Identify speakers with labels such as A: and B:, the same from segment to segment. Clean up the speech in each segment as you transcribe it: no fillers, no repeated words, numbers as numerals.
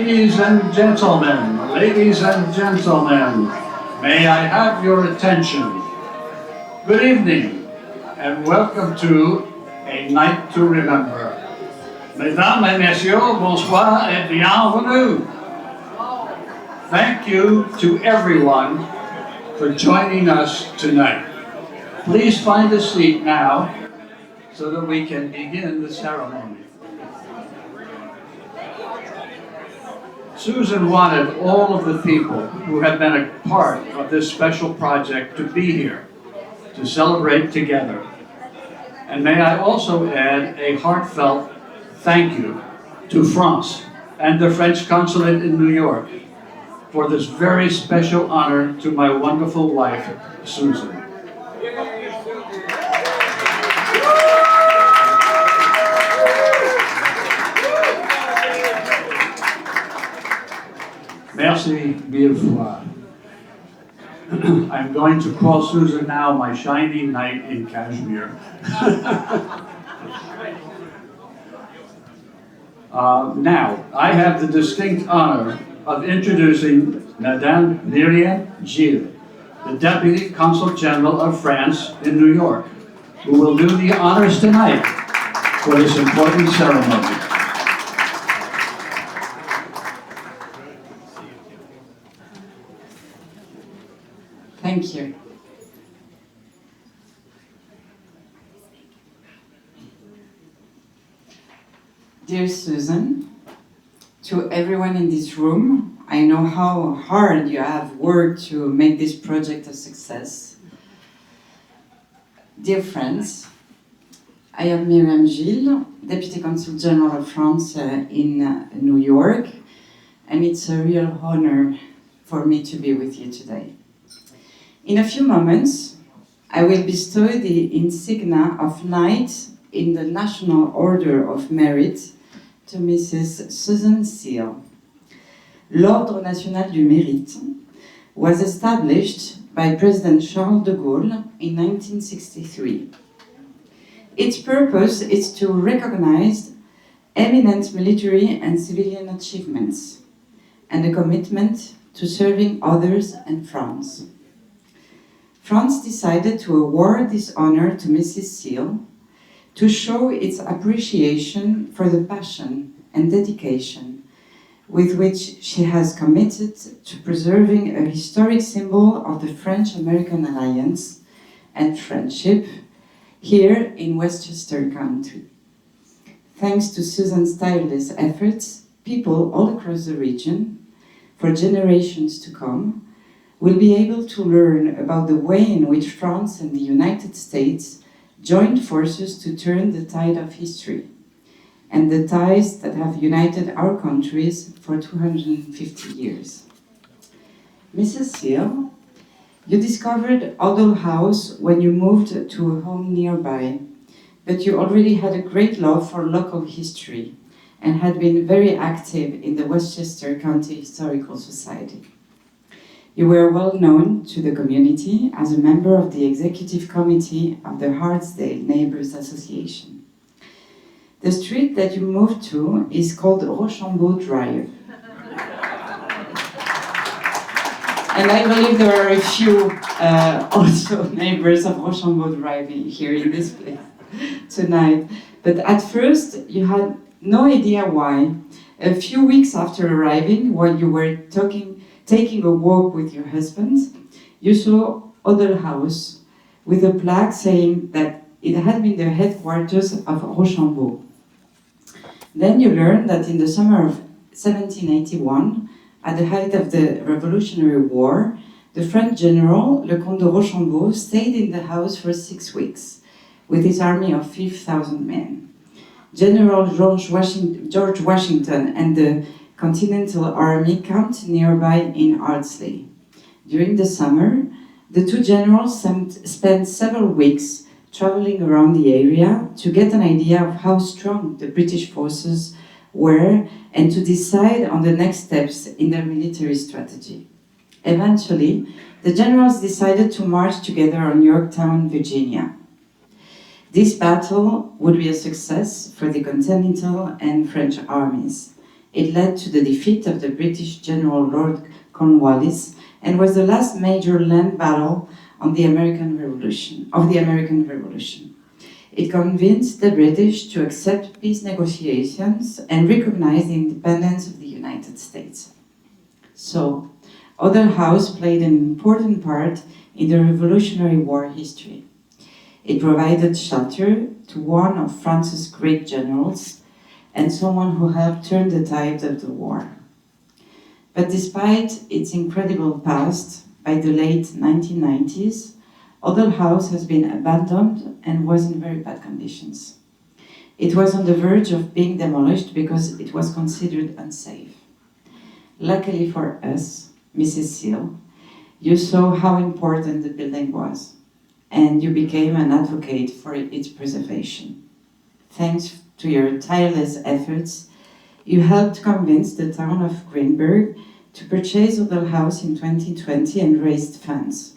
A: Ladies and gentlemen, may I have your attention? Good evening, and welcome to A Night to Remember. Mesdames et messieurs, bonsoir et bienvenue. Thank you to everyone for joining us tonight. Please find a seat now so that we can begin the ceremony. Susan wanted all of the people who have been a part of this special project to be here, to celebrate together. And may I also add a heartfelt thank you to France and the French consulate in New York for this very special honor to my wonderful wife, Susan. Merci mille fois. I'm going to call Susan now my shiny knight in cashmere. Now, I have the distinct honor of introducing Madame Myriam Gilles, the Deputy Consul General of France in New York, who will do the honors tonight for this important ceremony.
B: Thank you. Dear Susan, to everyone in this room, I know how hard you have worked to make this project a success. Dear friends, I am Myriam Gilles, Deputy Consul General of France in New York, and it's a real honor for me to be with you today. In a few moments, I will bestow the insignia of Knight in the National Order of Merit to Mrs. Susan Seal. L'Ordre National du Mérite was established by President Charles de Gaulle in 1963. Its purpose is to recognize eminent military and civilian achievements and a commitment to serving others and France. France decided to award this honor to Mrs. Seal to show its appreciation for the passion and dedication with which she has committed to preserving a historic symbol of the French-American alliance and friendship here in Westchester County. Thanks to Susan's tireless efforts, people all across the region, for generations to come, will be able to learn about the way in which France and the United States joined forces to turn the tide of history, and the ties that have united our countries for 250 years. Mrs. Seal, you discovered Odell House when you moved to a home nearby, but you already had a great love for local history and had been very active in the Westchester County Historical Society. You were well known to the community as a member of the executive committee of the Hartsdale Neighbors Association. The street that you moved to is called Rochambeau Drive. And I believe there are a few also neighbors of Rochambeau Drive here in this place tonight. But at first, you had no idea why. A few weeks after arriving, while you were taking a walk with your husband, you saw Odell House with a plaque saying that it had been the headquarters of Rochambeau. Then you learned that in the summer of 1781, at the height of the Revolutionary War, the French general, Le Comte de Rochambeau, stayed in the house for 6 weeks with his army of 5,000 men. General George Washington and the Continental Army camped nearby in Ardsley. During the summer, the two generals spent several weeks traveling around the area to get an idea of how strong the British forces were and to decide on the next steps in their military strategy. Eventually, the generals decided to march together on Yorktown, Virginia. This battle would be a success for the Continental and French armies, It led to the defeat of the British General Lord Cornwallis and was the last major land battle of the American Revolution. It convinced the British to accept peace negotiations and recognize the independence of the United States. So, Odell House played an important part in the Revolutionary War history. It provided shelter to one of France's great generals and someone who helped turn the tide of the war. But despite its incredible past, by the late 1990s, Odell House has been abandoned and was in very bad conditions. It was on the verge of being demolished because it was considered unsafe. Luckily for us, Mrs. Seal, you saw how important the building was, and you became an advocate for its preservation. Thanks to your tireless efforts, you helped convince the town of Greenburgh to purchase Odell House in 2020 and raised funds.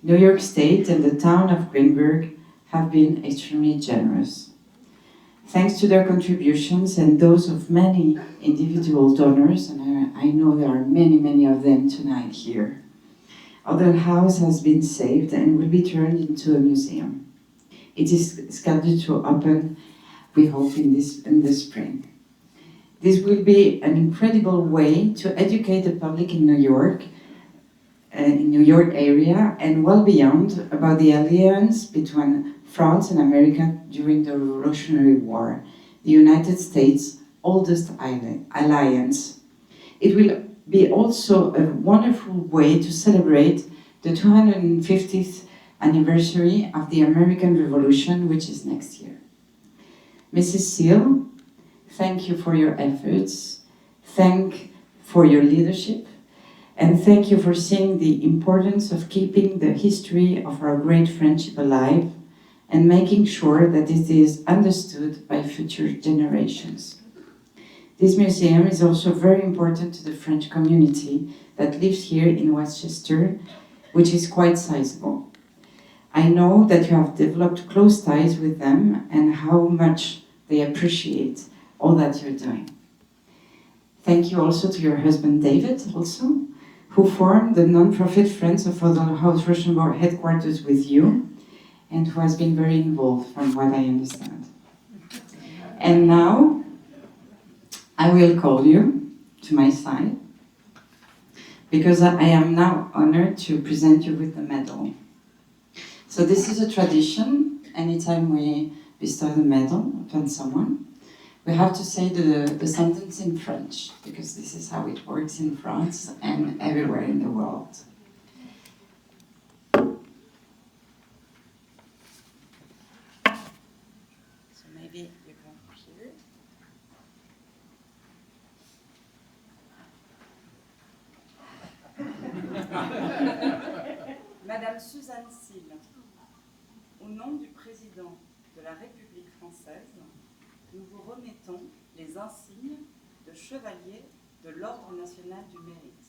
B: New York State and the town of Greenburgh have been extremely generous. Thanks to their contributions and those of many individual donors, and I know there are many of them tonight here, Odell House has been saved and will be turned into a museum. It is scheduled to open, we hope, in the spring. This will be an incredible way to educate the public in New York area and well beyond about the alliance between France and America during the Revolutionary War, the United States' oldest alliance. It will be also a wonderful way to celebrate the 250th anniversary of the American Revolution, which is next year. Mrs. Seal, thank you for your efforts, thank for your leadership, and thank you for seeing the importance of keeping the history of our great friendship alive and making sure that it is understood by future generations. This museum is also very important to the French community that lives here in Westchester, which is quite sizable. I know that you have developed close ties with them and how much they appreciate all that you're doing. Thank you also to your husband David, also, who formed the non-profit Friends of Odell House Rochambeau headquarters with you, and who has been very involved from what I understand. And now, I will call you to my side, because I am now honored to present you with the medal. So this is a tradition. Anytime we bestow the medal upon someone, we have to say the sentence in French, because this is how it works in France and everywhere in the world. So maybe you come here. Madame Suzanne Seal, au nom du président de la République française, nous vous remettons les insignes de chevalier de l'Ordre national du mérite.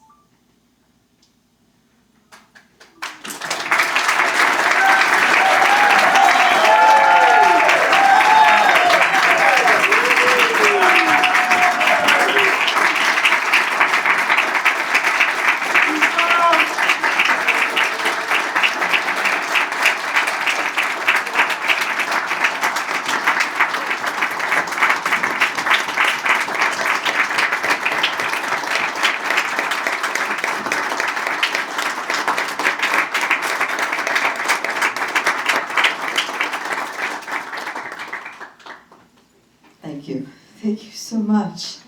C: Thank you so much.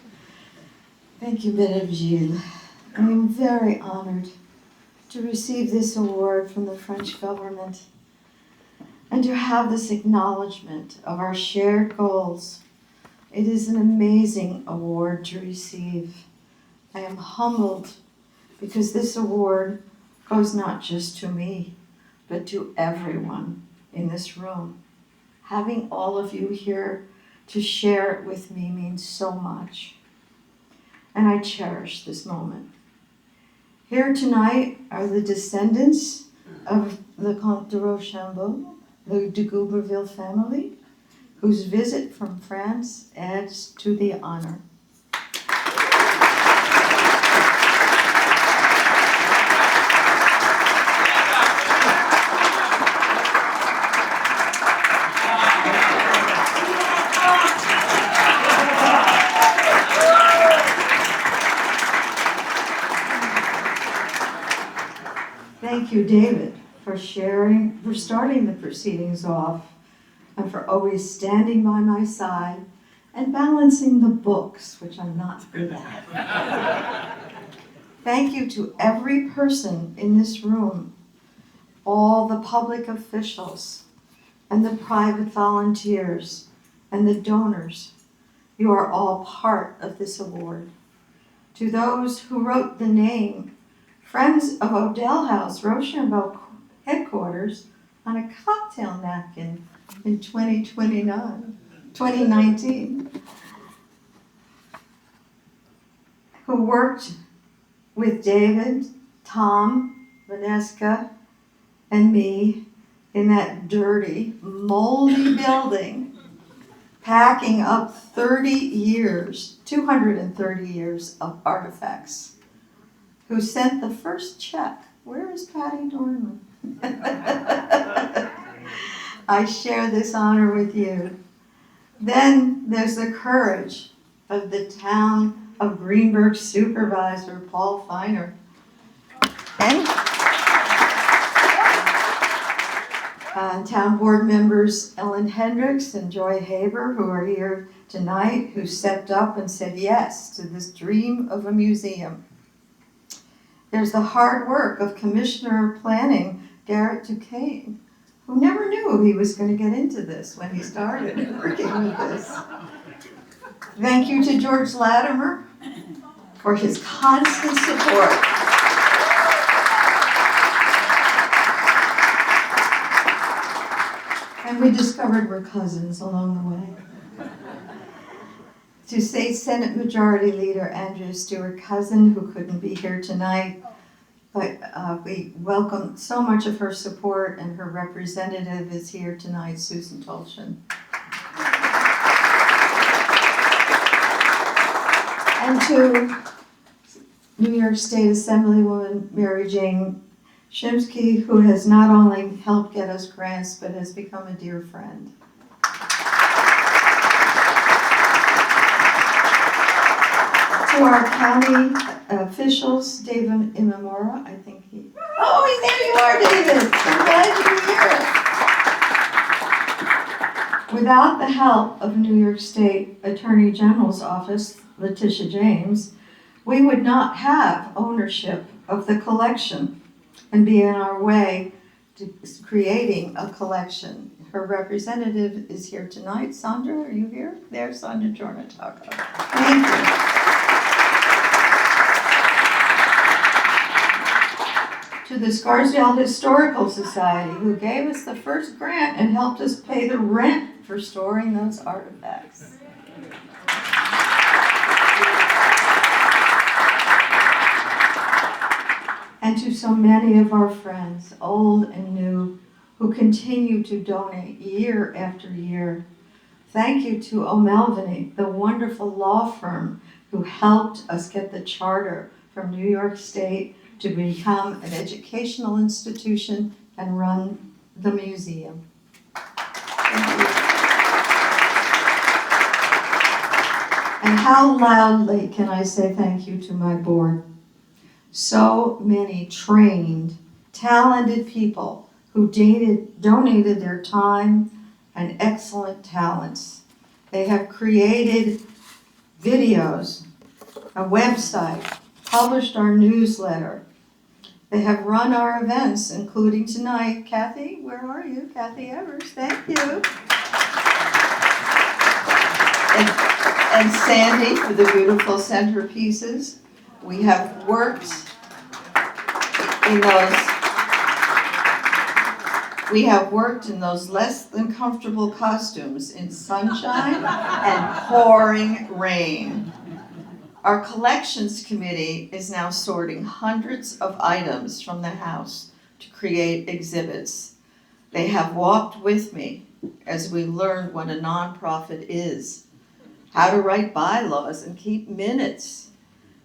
C: Thank you, Madame Gilles. I am very honored to receive this award from the French government and to have this acknowledgement of our shared goals. It is an amazing award to receive. I am humbled because this award goes not just to me, but to everyone in this room. Having all of you here to share it with me means so much, and I cherish this moment. Here tonight are the descendants of the Comte de Rochambeau, the de Gouberville family, whose visit from France adds to the honor. thank you, David, for starting the proceedings off, and for always standing by my side and balancing the books, which I'm not good at. Thank you to every person in this room, all the public officials, and the private volunteers, and the donors. You are all part of this award. To those who wrote the name, Friends of Odell House, Rochambeau headquarters, on a cocktail napkin in 2019, who worked with David, Tom, Vanessa, and me in that dirty, moldy building, packing up 230 years of artifacts, who sent the first check. Where is Patty Dorman? I share this honor with you. Then there's the courage of the town of Greenberg supervisor, Paul Feiner. And town board members Ellen Hendricks and Joy Haber, who are here tonight, who stepped up and said yes to this dream of a museum. There's the hard work of Commissioner of Planning, Garrett Duquesne, who never knew he was going to get into this when he started working with this. Thank you to George Latimer for his constant support. And we discovered we're cousins along the way. To State Senate Majority Leader Andrea Stewart-Cousin, who couldn't be here tonight, but we welcome so much of her support, and her representative is here tonight, Susan Tolchin. And to New York State Assemblywoman Mary Jane Shimsky, who has not only helped get us grants, but has become a dear friend. To our county officials, David Imamura, I think he... Oh, there you are, David! I'm glad you're here. Without the help of New York State Attorney General's office, Letitia James, we would not have ownership of the collection and be in our way to creating a collection. Her representative is here tonight. Sandra, are you here? There's Sandra Jornataka. Thank you. To the Scarsdale Historical Society, who gave us the first grant and helped us pay the rent for storing those artifacts. And to so many of our friends, old and new, who continue to donate year after year. Thank you to O'Melveny, the wonderful law firm who helped us get the charter from New York State to become an educational institution and run the museum. Thank you. And how loudly can I say thank you to my board? So many trained, talented people who donated their time and excellent talents. They have created videos, a website, published our newsletter. They have run our events, including tonight. Kathy, where are you? Kathy Evers, thank you. And Sandy for the beautiful centerpieces. We have worked in those less than comfortable costumes in sunshine and pouring rain. Our collections committee is now sorting hundreds of items from the house to create exhibits. They have walked with me as we learned what a nonprofit is, how to write bylaws and keep minutes,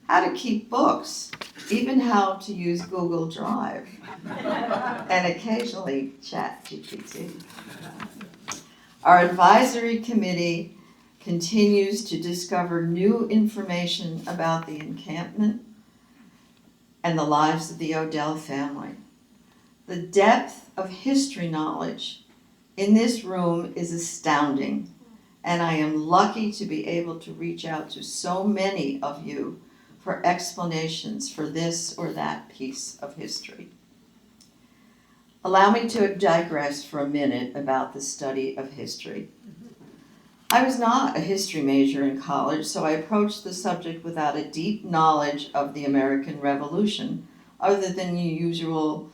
C: how to keep books, even how to use Google Drive, and occasionally ChatGPT. Our advisory committee continues to discover new information about the encampment and the lives of the Odell family. The depth of history knowledge in this room is astounding, and I am lucky to be able to reach out to so many of you for explanations for this or that piece of history. Allow me to digress for a minute about the study of history. I was not a history major in college, so I approached the subject without a deep knowledge of the American Revolution, other than the usual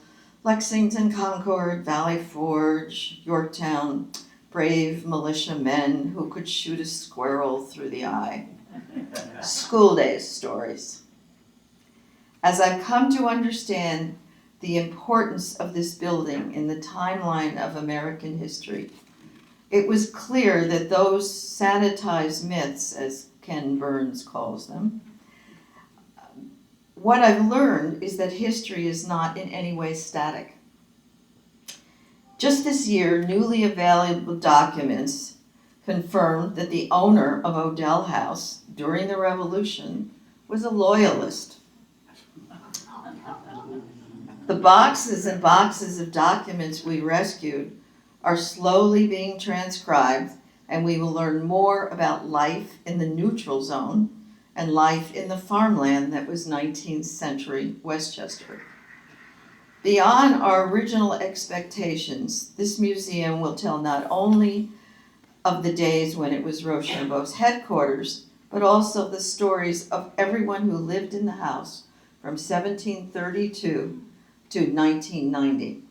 C: Lexington, Concord, Valley Forge, Yorktown, brave militia men who could shoot a squirrel through the eye. School days stories. As I've come to understand the importance of this building in the timeline of American history, it was clear that those sanitized myths, as Ken Burns calls them, what I've learned is that history is not in any way static. Just this year, newly available documents confirmed that the owner of Odell House during the Revolution was a loyalist. The boxes and boxes of documents we rescued are slowly being transcribed, and we will learn more about life in the neutral zone and life in the farmland that was 19th century Westchester. Beyond our original expectations, this museum will tell not only of the days when it was Rochambeau's headquarters, but also the stories of everyone who lived in the house from 1732 to 1990.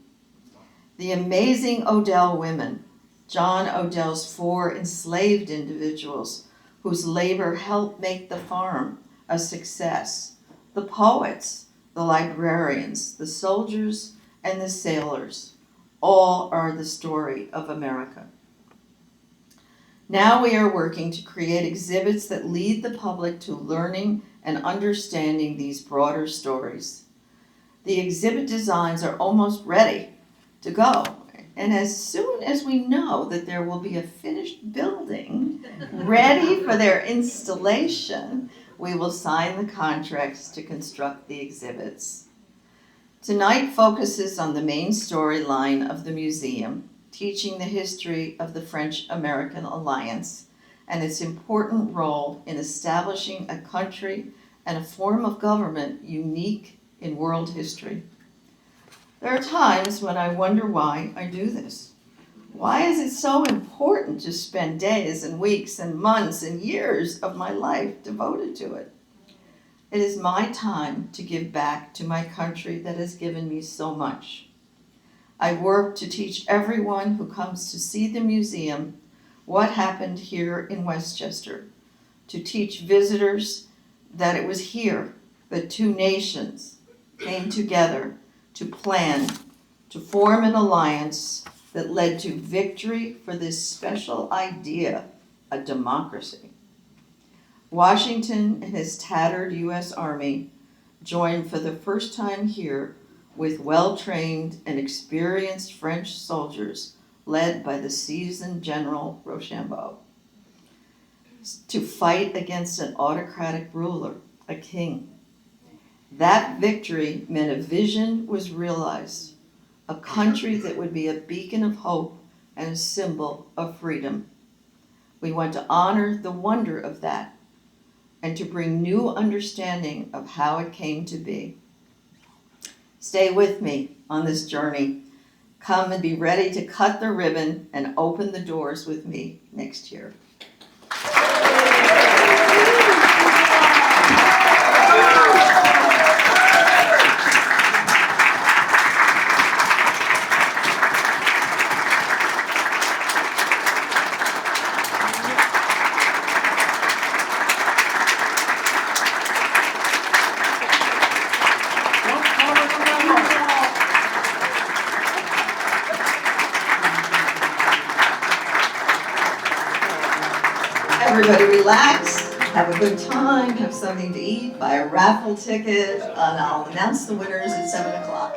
C: The amazing Odell women, John Odell's 4 enslaved individuals whose labor helped make the farm a success, the poets, the librarians, the soldiers, and the sailors, all are the story of America. Now we are working to create exhibits that lead the public to learning and understanding these broader stories. The exhibit designs are almost ready to go, and as soon as we know that there will be a finished building ready for their installation, we will sign the contracts to construct the exhibits. Tonight focuses on the main storyline of the museum, teaching the history of the French-American Alliance and its important role in establishing a country and a form of government unique in world history. There are times when I wonder why I do this. Why is it so important to spend days and weeks and months and years of my life devoted to it? It is my time to give back to my country that has given me so much. I work to teach everyone who comes to see the museum what happened here in Westchester, to teach visitors that it was here that 2 nations came together to plan, to form an alliance that led to victory for this special idea, a democracy. Washington and his tattered U.S. Army joined for the first time here with well-trained and experienced French soldiers led by the seasoned General Rochambeau to fight against an autocratic ruler, a king. That victory meant a vision was realized, a country that would be a beacon of hope and a symbol of freedom. We want to honor the wonder of that and to bring new understanding of how it came to be. Stay with me on this journey. Come and be ready to cut the ribbon and open the doors with me next year. Everybody relax, have a good time, have something to eat, buy a raffle ticket, and I'll announce the winners at 7 o'clock.